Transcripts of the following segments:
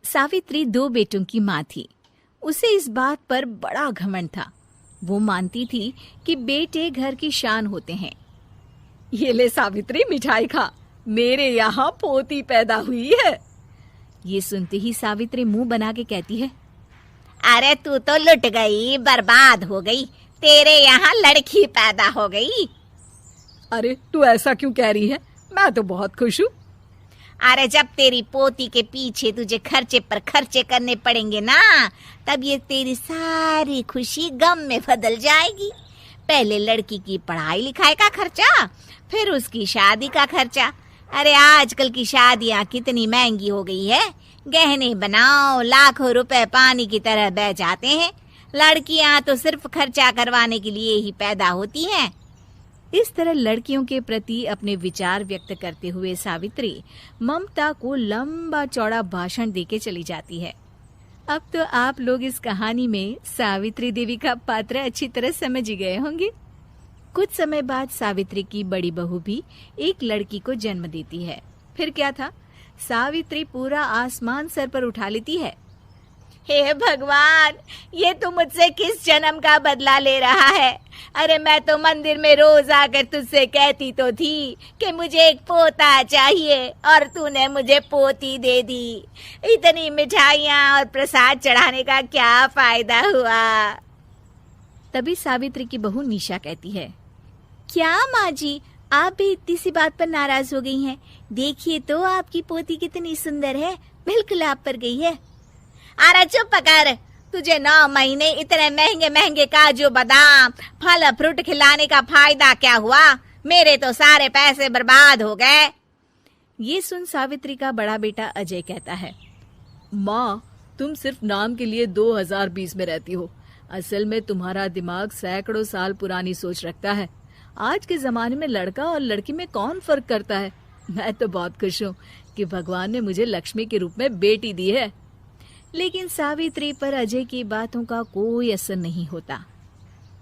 सावित्री 2 बेटों की माँ थी। उसे इस बात पर बड़ा घमंड था। वो मानती थी कि बेटे घर की शान होते हैं। ये ले सावित्री, मिठाई खा, मेरे यहाँ पोती पैदा हुई है। ये सुनते ही सावित्री मुंह बना के कहती है, अरे तू तो लुट गई, बर्बाद हो गई, तेरे यहाँ लड़की पैदा हो गई। अरे तू ऐसा क्यों कह रही है? मैं तो बहुत खुश हूँ। अरे जब तेरी पोती के पीछे तुझे खर्चे पर खर्चे करने पड़ेंगे ना, तब ये तेरी सारी खुशी गम में बदल जाएगी। पहले लड़की की पढ़ाई लिखाई का खर्चा, फिर उसकी शादी का खर्चा। अरे आजकल की शादियाँ कितनी महंगी हो गई है। गहने बनाओ, लाखों रुपए पानी की तरह बह जाते हैं। लड़कियाँ तो सिर्फ खर्चा करवाने के लिए ही पैदा होती हैं। इस तरह लड़कियों के प्रति अपने विचार व्यक्त करते हुए सावित्री ममता को लंबा चौड़ा भाषण देके चली जाती है। अब तो आप लोग इस कहानी में सावित्री देवी का पात्र अच्छी तरह समझ ही गए होंगे। कुछ समय बाद सावित्री की बड़ी बहू भी एक लड़की को जन्म देती है। फिर क्या था, सावित्री पूरा आसमान सर पर उठा लेती है। हे भगवान, ये तू मुझसे किस जन्म का बदला ले रहा है? अरे मैं तो मंदिर में रोज आकर तुझसे कहती तो थी कि मुझे एक पोता चाहिए, और तूने मुझे पोती दे दी। इतनी मिठाइयाँ और प्रसाद चढ़ाने का क्या फायदा हुआ? तभी सावित्री की बहू निशा कहती है, क्या माँ जी, आप भी इतनी सी बात पर नाराज हो गई हैं? देखिए तो आपकी पोती कितनी सुंदर है, बिल्कुल आप पर गई है। अरे चुप कर, तुझे 9 महीने इतने महंगे महंगे काजू बादाम फल फ्रूट खिलाने का फायदा क्या हुआ? मेरे तो सारे पैसे बर्बाद हो गए। ये सुन सावित्री का बड़ा बेटा अजय कहता है, माँ, तुम सिर्फ नाम के लिए 2020 में रहती हो। असल में तुम्हारा दिमाग सैकड़ों साल पुरानी सोच रखता है। आज के जमाने में लड़का और लड़की में कौन फर्क करता है? मैं तो बहुत खुश हूँ कि भगवान ने मुझे लक्ष्मी के रूप में बेटी दी है। लेकिन सावित्री पर अजय की बातों का कोई असर नहीं होता।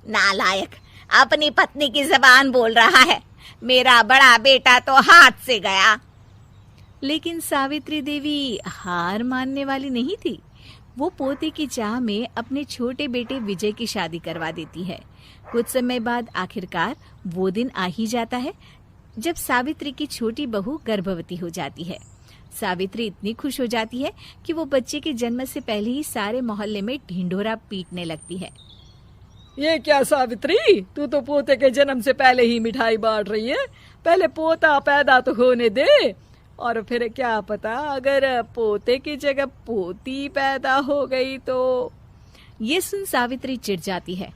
नालायक, अपनी पत्नी की जबान बोल रहा है। मेरा बड़ा बेटा तो हाथ से गया। लेकिन सावित्री देवी हार मानने वाली नहीं थी। वो पोते की चाह में अपने छोटे बेटे विजय की शादी करवा देती है। कुछ समय बाद आखिरकार वो दिन आ ही जाता है जब सावित्री की छोटी बहू गर्भवती हो जाती है। सावित्री इतनी खुश हो जाती है कि वो बच्चे के जन्म से पहले ही सारे मोहल्ले में ढिंढोरा पीटने लगती है। ये क्या सावित्री, तू तो पोते के जन्म से पहले ही मिठाई बांट रही है। पहले पोता पैदा तो होने दे, और फिर क्या पता अगर पोते की जगह पोती पैदा हो गई तो। ये सुन सावित्री चिढ़ जाती है।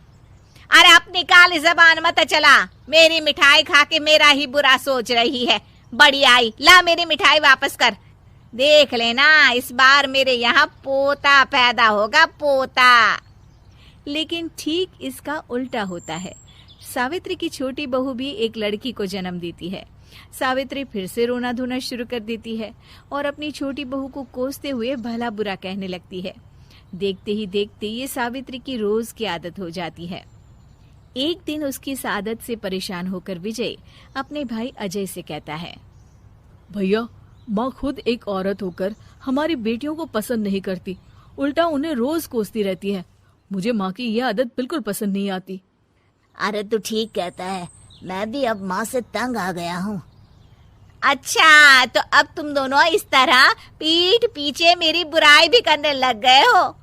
अरे अपनी काली जबान मत चला, मेरी मिठाई खा के मेरा ही बुरा सोच रही है। बड़ी आई, ला मेरी मिठाई वापस कर। देख लेना, इस बार मेरे यहाँ पोता पैदा होगा, पोता। लेकिन ठीक इसका उल्टा होता है। सावित्री की छोटी बहू भी एक लड़की को जन्म देती है। सावित्री फिर से रोना धोना शुरू कर देती है और अपनी छोटी बहू को कोसते हुए भला बुरा कहने लगती है। देखते ही देखते ये सावित्री की रोज की आदत हो जाती है। एक दिन उसकी इस आदत से परेशान होकर विजय अपने भाई अजय से कहता है, भैया, माँ खुद एक औरत होकर हमारी बेटियों को पसंद नहीं करती, उल्टा उन्हें रोज कोसती रहती है। मुझे माँ की यह आदत बिल्कुल पसंद नहीं आती। अरे तू ठीक कहता है, मैं भी अब माँ से तंग आ गया हूँ। अच्छा, तो अब तुम दोनों इस तरह पीठ पीछे मेरी बुराई भी करने लग गए हो?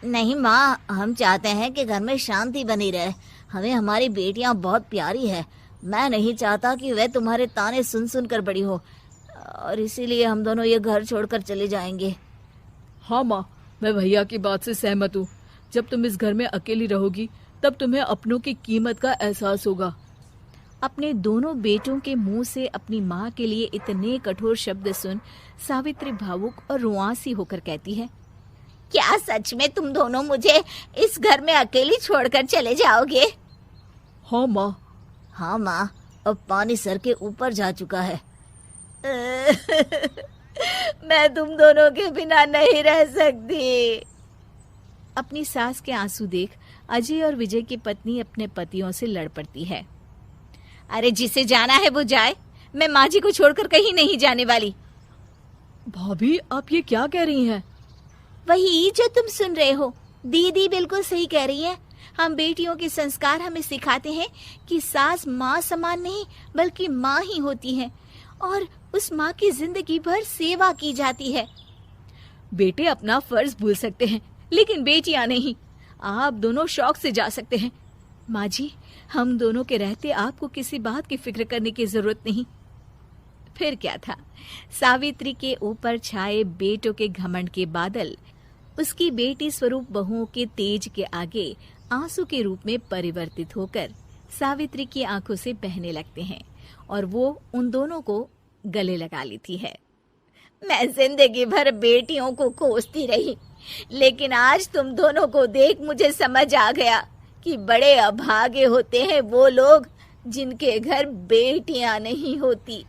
नहीं माँ, हम चाहते हैं कि घर में शांति बनी रहे। हमें हमारी बेटियाँ बहुत प्यारी है। मैं नहीं चाहता कि वह तुम्हारे ताने सुन सुन कर बड़ी हो, और इसीलिए हम दोनों ये घर छोड़कर चले जाएंगे। हाँ माँ, मैं भैया की बात से सहमत हूँ। जब तुम इस घर में अकेली रहोगी तब तुम्हें अपनों की कीमत का एहसास होगा। अपने दोनों बेटों के मुंह से अपनी माँ के लिए इतने कठोर शब्द सुन सावित्री भावुक और रुआंसी होकर कहती है, क्या सच में तुम दोनों मुझे इस घर में अकेली छोड़कर चले जाओगे? हाँ माँ। हाँ माँ, अब पानी सर के ऊपर जा चुका है। मैं तुम दोनों के बिना नहीं रह सकती। अपनी सास के आंसू देख अजय और विजय की पत्नी अपने पतियों से लड़ पड़ती है। अरे जिसे जाना है वो जाए, मैं माँ जी को छोड़कर कहीं नहीं जाने वाली। भाभी, आप ये क्या कह रही हैं? वही जो तुम सुन रहे हो, दीदी बिल्कुल सही कह रही है। हम बेटियों के संस्कार हमें सिखाते हैं कि सास माँ समान नहीं बल्कि माँ ही होती है और उस माँ की जिंदगी भर सेवा की जाती है। बेटे अपना फर्ज भूल सकते हैं, लेकिन बेटियां नहीं। आप दोनों शौक से जा सकते हैं। माँ जी, हम दोनों के रहते आपको किसी बात की फिक्र करने की जरूरत नहीं। फिर क्या था, सावित्री के ऊपर छाए बेटों के घमंड के बादल उसकी बेटी स्वरूप बहुओं के तेज के आगे आंसू के रूप में परिवर्तित होकर सावित्री की आंखों से बहने लगते हैं और वो उन दोनों को गले लगा लेती है। मैं जिंदगी भर बेटियों को कोसती रही, लेकिन आज तुम दोनों को देख मुझे समझ आ गया कि बड़े अभागे होते हैं वो लोग जिनके घर बेटियां नहीं होती।